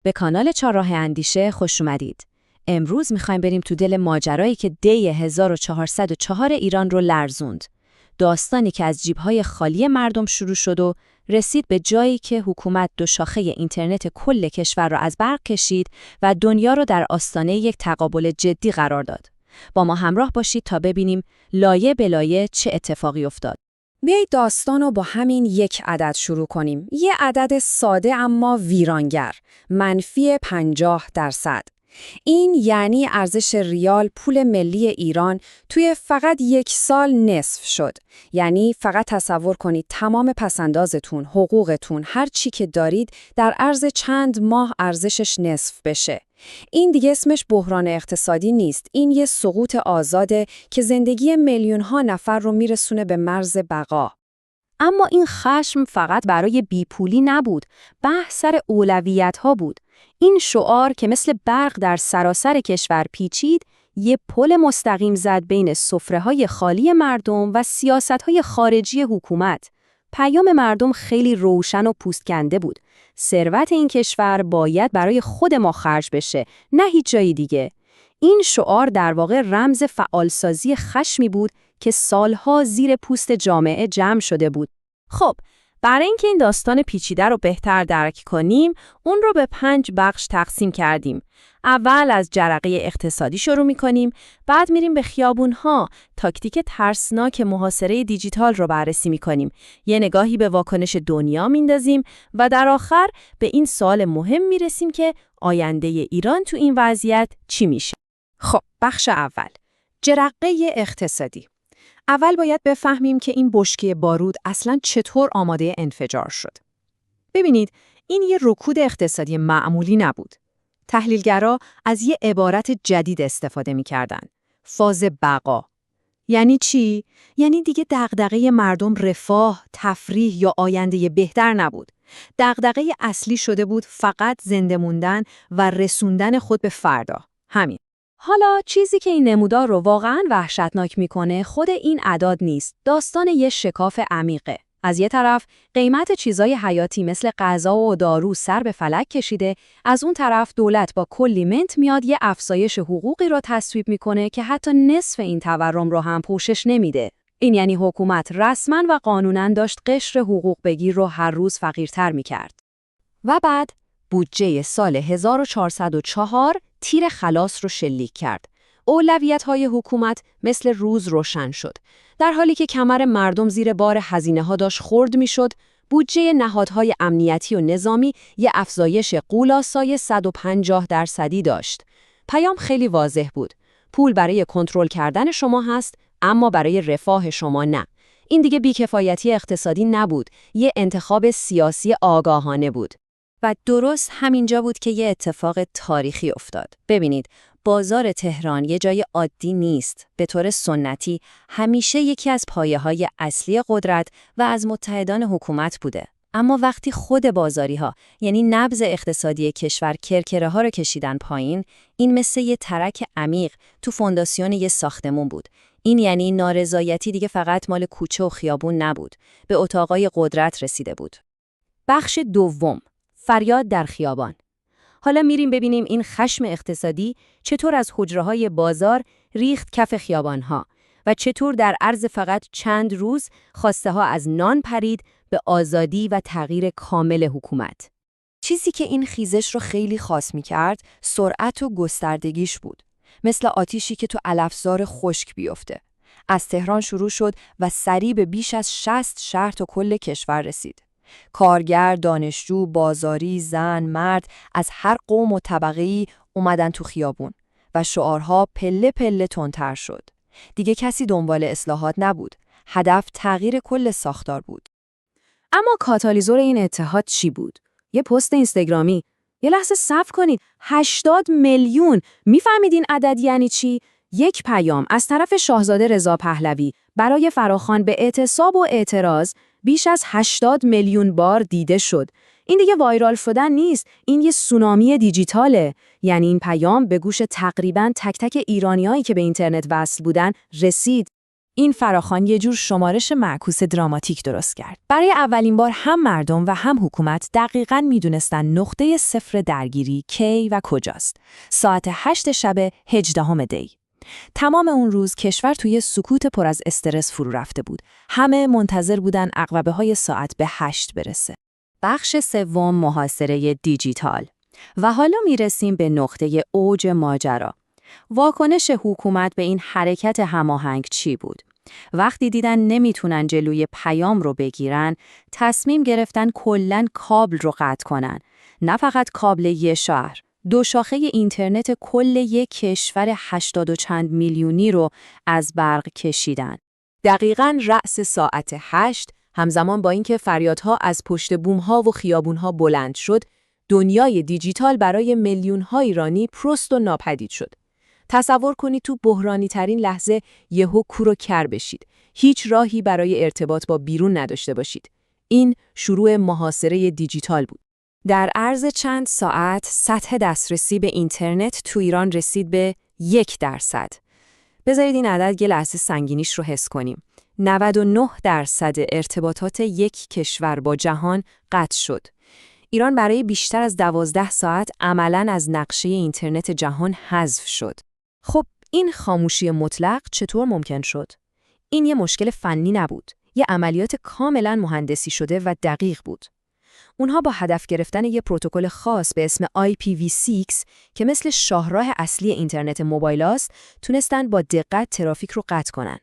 به کانال چهارراه اندیشه خوش اومدید. امروز میخوایم بریم تو دل ماجرایی که دی 1404 ایران رو لرزوند. داستانی که از جیب‌های خالی مردم شروع شد و رسید به جایی که حکومت دو شاخه اینترنت کل کشور را از برق کشید و دنیا رو در آستانه یک تقابل جدی قرار داد. با ما همراه باشید تا ببینیم لایه به لایه چه اتفاقی افتاد. بیایید داستان رو با همین یک عدد شروع کنیم. یه عدد ساده اما ویرانگر، منفی 50%. این یعنی ارزش ریال پول ملی ایران توی فقط یک سال نصف شد. یعنی فقط تصور کنید تمام پسندازتون، حقوقتون، هر چی که دارید در عرض چند ماه ارزشش نصف بشه. این دیگه اسمش بحران اقتصادی نیست. این یه سقوط آزاده که زندگی میلیون ها نفر رو میرسونه به مرز بقا. اما این خشم فقط برای بیپولی نبود، بحث سر اولویت‌ها بود. این شعار که مثل برق در سراسر کشور پیچید، یه پل مستقیم زد بین سفره‌های خالی مردم و سیاست‌های خارجی حکومت. پیام مردم خیلی روشن و پوستکنده بود. ثروت این کشور باید برای خود ما خرج بشه، نه هیچ جای دیگه. این شعار در واقع رمز فعالسازی خشمی بود که سالها زیر پوست جامعه جمع شده بود. خب، برای اینکه این داستان پیچیده رو بهتر درک کنیم، اون رو به 5 بخش تقسیم کردیم. اول از جرقه اقتصادی شروع می‌کنیم، بعد میریم به خیابون‌ها، تاکتیک ترسناک محاصره دیجیتال رو بررسی می‌کنیم، یه نگاهی به واکنش دنیا میندازیم و در آخر به این سوال مهم میرسیم که آینده ایران تو این وضعیت چی میشه؟ خب، بخش اول، جرقه اقتصادی. اول باید بفهمیم که این بشکه بارود اصلاً چطور آماده انفجار شد. ببینید، این یه رکود اقتصادی معمولی نبود. تحلیلگرا از یه عبارت جدید استفاده می‌کردن. فاز بقا. یعنی چی؟ یعنی دیگه دغدغه مردم رفاه، تفریح یا آینده بهتر نبود. دغدغه اصلی شده بود فقط زنده موندن و رسوندن خود به فردا. همین. حالا چیزی که این نمودار رو واقعاً وحشتناک میکنه خود این اعداد نیست، داستان یه شکاف عمیقه. از یه طرف قیمت چیزای حیاتی مثل غذا و دارو سر به فلک کشیده، از اون طرف دولت با کلی منت میاد یه افزایش حقوقی رو تصویب میکنه که حتی نصف این تورم رو هم پوشش نمیده. این یعنی حکومت رسما و قانونا داشت قشر حقوق بگیر رو هر روز فقیرتر میکرد. و بعد بودجه سال 1404 تیر خلاص رو شلیک کرد. اولویت‌های حکومت مثل روز روشن شد. در حالی که کمر مردم زیر بار هزینه‌ها داشت خرد می‌شد، بودجه نهادهای امنیتی و نظامی یه افزایش غول‌آسای 150% داشت. پیام خیلی واضح بود. پول برای کنترل کردن شما هست، اما برای رفاه شما نه. این دیگه بیکفایتی اقتصادی نبود، یه انتخاب سیاسی آگاهانه بود. و درست همینجا بود که یه اتفاق تاریخی افتاد. ببینید، بازار تهران یه جای عادی نیست. به طور سنتی همیشه یکی از پایه‌های اصلی قدرت و از متحدان حکومت بوده. اما وقتی خود بازاری‌ها، یعنی نبض اقتصادی کشور کرکره‌ها رو کشیدن پایین، این مثل یه ترک عمیق تو فونداسیون یه ساختمون بود. این یعنی نارضایتی دیگه فقط مال کوچه و خیابون نبود، به اتاقای قدرت رسیده بود. بخش دوم، فریاد در خیابان. حالا میریم ببینیم این خشم اقتصادی چطور از حجره‌های بازار ریخت کف خیابان‌ها و چطور در عرض فقط چند روز خواسته ها از نان پرید به آزادی و تغییر کامل حکومت. چیزی که این خیزش رو خیلی خاص می‌کرد، سرعت و گستردگیش بود. مثل آتیشی که تو علفزار خشک بیفته. از تهران شروع شد و سریع به بیش از 60 شهر تا کل کشور رسید. کارگر، دانشجو، بازاری، زن، مرد از هر قوم و طبقه‌ای اومدن تو خیابون و شعارها پله پله تندتر شد. دیگه کسی دنبال اصلاحات نبود. هدف تغییر کل ساختار بود. اما کاتالیزور این اتحاد چی بود؟ یه پست اینستاگرامی. یه لحظه صبر کنید. 80 میلیون. میفهمید این عدد یعنی چی؟ یک پیام از طرف شاهزاده رضا پهلوی برای فراخوان به اعتصاب و اعتراض بیش از 80 میلیون بار دیده شد. این دیگه وایرال شدن نیست، این یه سونامی دیجیتاله. یعنی این پیام به گوش تقریباً تک تک ایرانیایی که به اینترنت وصل بودن رسید. این فراخوان یه جور شمارش معکوس دراماتیک درست کرد. برای اولین بار هم مردم و هم حکومت دقیقاً میدونستن نقطه صفر درگیری کی و کجاست. ساعت 8 شب 18 دی. تمام اون روز کشور توی سکوت پر از استرس فرو رفته بود. همه منتظر بودن عقربه‌های ساعت به 8 برسه. بخش سوم، محاصره دیجیتال. و حالا میرسیم به نقطه اوج ماجرا. واکنش حکومت به این حرکت هماهنگ چی بود؟ وقتی دیدن نمیتونن جلوی پیام رو بگیرن، تصمیم گرفتن کلاً کابل رو قطع کنن. نه فقط کابل یه شهر، 2 شاخه اینترنت کل یک کشور 80 و چند میلیونی رو از برق کشیدن. دقیقاً رأس ساعت 8، همزمان با اینکه فریادها از پشت بوم‌ها و خیابون‌ها بلند شد، دنیای دیجیتال برای میلیون‌ها ایرانی پرست و ناپدید شد. تصور کنید تو بحرانی ترین لحظه یهو کور و کر بشید. هیچ راهی برای ارتباط با بیرون نداشته باشید. این شروع محاصره دیجیتال بود. در عرض چند ساعت سطح دسترسی به اینترنت تو ایران رسید به 1%. بذارید این عدد یه لحظه سنگینیش رو حس کنیم. 99% ارتباطات یک کشور با جهان قطع شد. ایران برای بیشتر از 12 ساعت عملاً از نقشه اینترنت جهان حذف شد. خب این خاموشی مطلق چطور ممکن شد؟ این یه مشکل فنی نبود. یه عملیات کاملاً مهندسی شده و دقیق بود. اونها با هدف گرفتن یه پروتکل خاص به اسم IPv6 که مثل شاهراه اصلی اینترنت موبایل است، تونستن با دقت ترافیک رو قطع کنن.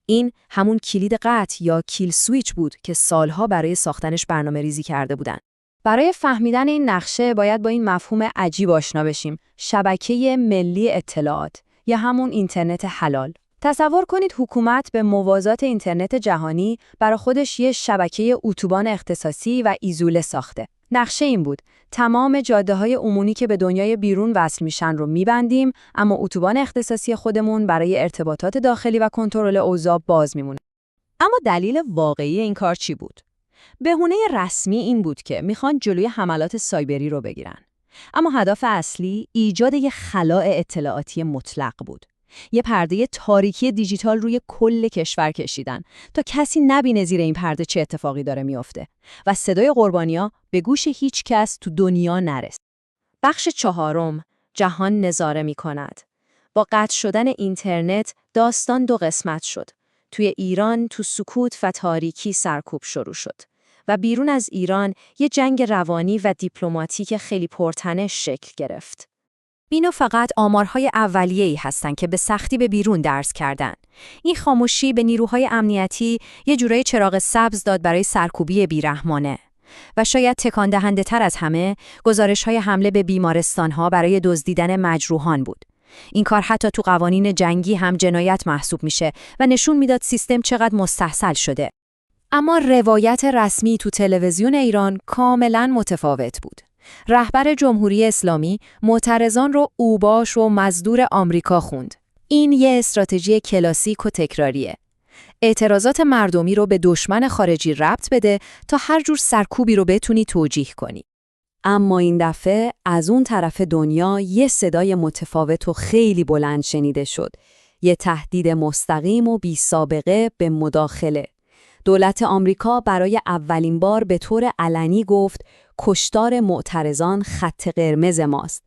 این همون کلید قطع یا کیل سویچ بود که سالها برای ساختنش برنامه‌ریزی کرده بودن. برای فهمیدن این نقشه باید با این مفهوم عجیب آشنا بشیم: شبکه ملی اطلاعات یا همون اینترنت حلال. تصور کنید حکومت به موازات اینترنت جهانی برای خودش یه شبکه اتوبان اختصاصی و ایزوله ساخته. نقشه این بود: تمام جاده‌های عمومی که به دنیای بیرون وصل میشن رو میبندیم، اما اتوبان اختصاصی خودمون برای ارتباطات داخلی و کنترل اوضاع باز میمونه. اما دلیل واقعی این کار چی بود؟ بهونه رسمی این بود که میخوان جلوی حملات سایبری رو بگیرن. اما هدف اصلی ایجاد یه خلاء اطلاعاتی مطلق بود. یه پرده تاریکی دیجیتال روی کل کشور کشیدن تا کسی نبینه زیر این پرده چه اتفاقی داره میفته و صدای قربانیا به گوش هیچ کس تو دنیا نرسه. بخش چهارم، جهان نظاره میکند. با قطع شدن اینترنت داستان 2 قسمت شد. توی ایران تو سکوت و تاریکی سرکوب شروع شد و بیرون از ایران یه جنگ روانی و دیپلماتیک خیلی پرتنش شکل گرفت. اینو فقط آمارهای اولیه‌ای هستن که به سختی به بیرون درس کردن. این خاموشی به نیروهای امنیتی یه جورای چراغ سبز داد برای سرکوبی بیرحمانه. و شاید تکان دهنده تر از همه، گزارش‌های حمله به بیمارستان‌ها برای دزدیدن مجروحان بود. این کار حتی تو قوانین جنگی هم جنایت محسوب میشه و نشون میداد سیستم چقدر مستحصل شده. اما روایت رسمی تو تلویزیون ایران کاملاً متفاوت بود. رهبر جمهوری اسلامی معترضان رو اوباش و مزدور آمریکا خوند. این یه استراتژی کلاسیک و تکراریه. اعتراضات مردمی رو به دشمن خارجی ربط بده تا هر جور سرکوبی رو بتونی توجیه کنی. اما این دفعه از اون طرف دنیا یه صدای متفاوت و خیلی بلند شنیده شد. یه تهدید مستقیم و بی سابقه به مداخله. دولت آمریکا برای اولین بار به طور علنی گفت کشتار معترضان خط قرمز ماست.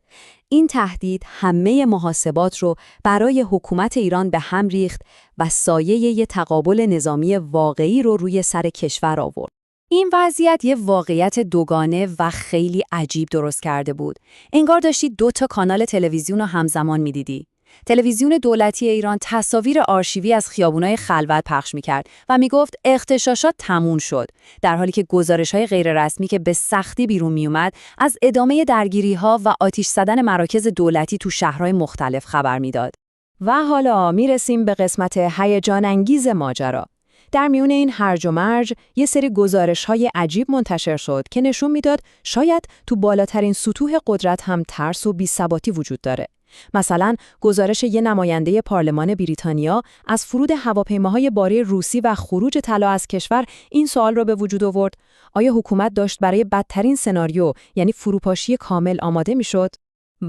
این تهدید همه محاسبات رو برای حکومت ایران به هم ریخت و سایه یه تقابل نظامی واقعی رو روی سر کشور آورد. این وضعیت یه واقعیت دوگانه و خیلی عجیب درست کرده بود. انگار داشتی 2 کانال تلویزیون رو همزمان می‌دیدی. تلویزیون دولتی ایران تصاویر آرشیوی از خیابونای خلوت پخش می‌کرد و میگفت اغتشاشات تموم شد، در حالی که گزارش‌های غیررسمی که به سختی بیرون میومد از ادامه درگیری‌ها و آتش زدن مراکز دولتی تو شهرهای مختلف خبر میداد. و حالا میرسیم به قسمت هیجان انگیز ماجرا. در میون این هرج و مرج یه سری گزارش‌های عجیب منتشر شد که نشون میداد شاید تو بالاترین سطوح قدرت هم ترس و بی‌ثباتی وجود داره. مثلا گزارش یه نماینده پارلمان بریتانیا از فرود هواپیماهای باری روسی و خروج طلا از کشور این سوال رو به وجود آورد: آیا حکومت داشت برای بدترین سناریو، یعنی فروپاشی کامل، آماده میشد؟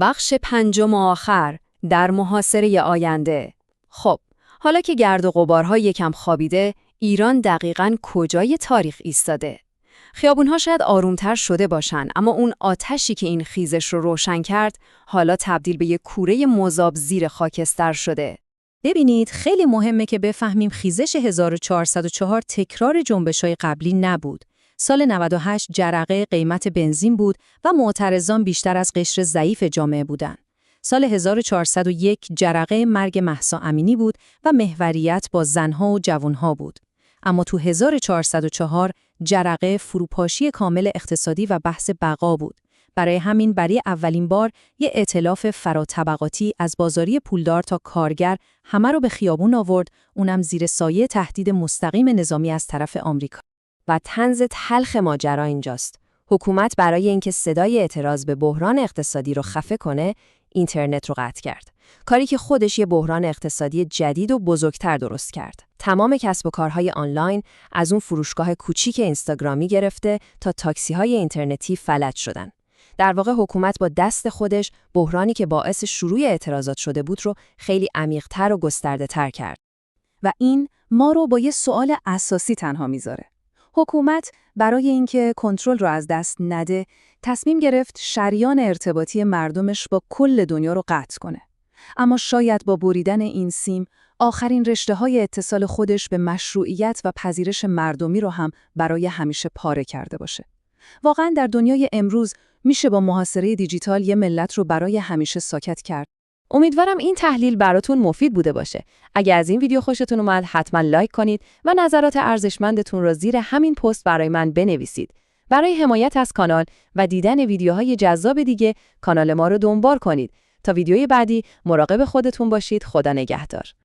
بخش 5 آخر، در محاصره آینده. خب حالا که گرد و غبارها یکم خوابیده، ایران دقیقاً کجای تاریخ ایستاده؟ خیابون‌ها شاید آرومتر شده باشن، اما اون آتشی که این خیزش رو روشن کرد، حالا تبدیل به یک کوره مذاب زیر خاکستر شده. ببینید، خیلی مهمه که بفهمیم خیزش 1404 تکرار جنبش‌های قبلی نبود. سال 98 جرقه قیمت بنزین بود و معترضان بیشتر از قشر ضعیف جامعه بودند. سال 1401 جرقه مرگ مهسا امینی بود و محوریت با زنها و جوانها بود. اما تو 1404 جرقه فروپاشی کامل اقتصادی و بحث بقا بود. برای همین برای اولین بار یه ائتلاف فراطبقاتی از بازاری پولدار تا کارگر همه رو به خیابون آورد، اونم زیر سایه تهدید مستقیم نظامی از طرف آمریکا. و طنز تلخ ماجرا اینجاست. حکومت برای اینکه صدای اعتراض به بحران اقتصادی رو خفه کنه، اینترنت رو قطع کرد. کاری که خودش یه بحران اقتصادی جدید و بزرگتر درست کرد. تمام کسب و کارهای آنلاین از اون فروشگاه کوچیک اینستاگرامی گرفته تا تاکسی‌های اینترنتی فلج شدن. در واقع حکومت با دست خودش بحرانی که باعث شروع اعتراضات شده بود رو خیلی عمیق‌تر و گسترده‌تر کرد. و این ما رو با یه سوال اساسی تنها میذاره. حکومت برای اینکه کنترل رو از دست نده، تصمیم گرفت شریان ارتباطی مردمش با کل دنیا رو قطع کنه. اما شاید با بریدن این سیم، آخرین رشته‌های اتصال خودش به مشروعیت و پذیرش مردمی رو هم برای همیشه پاره کرده باشه. واقعاً در دنیای امروز میشه با محاصره دیجیتال یه ملت رو برای همیشه ساکت کرد. امیدوارم این تحلیل براتون مفید بوده باشه. اگه از این ویدیو خوشتون اومد حتما لایک کنید و نظرات ارزشمندتون رو زیر همین پست برای من بنویسید. برای حمایت از کانال و دیدن ویدیوهای جذاب دیگه کانال ما رو دنبال کنید. تا ویدیوی بعدی مراقب خودتون باشید. خدا نگهدار.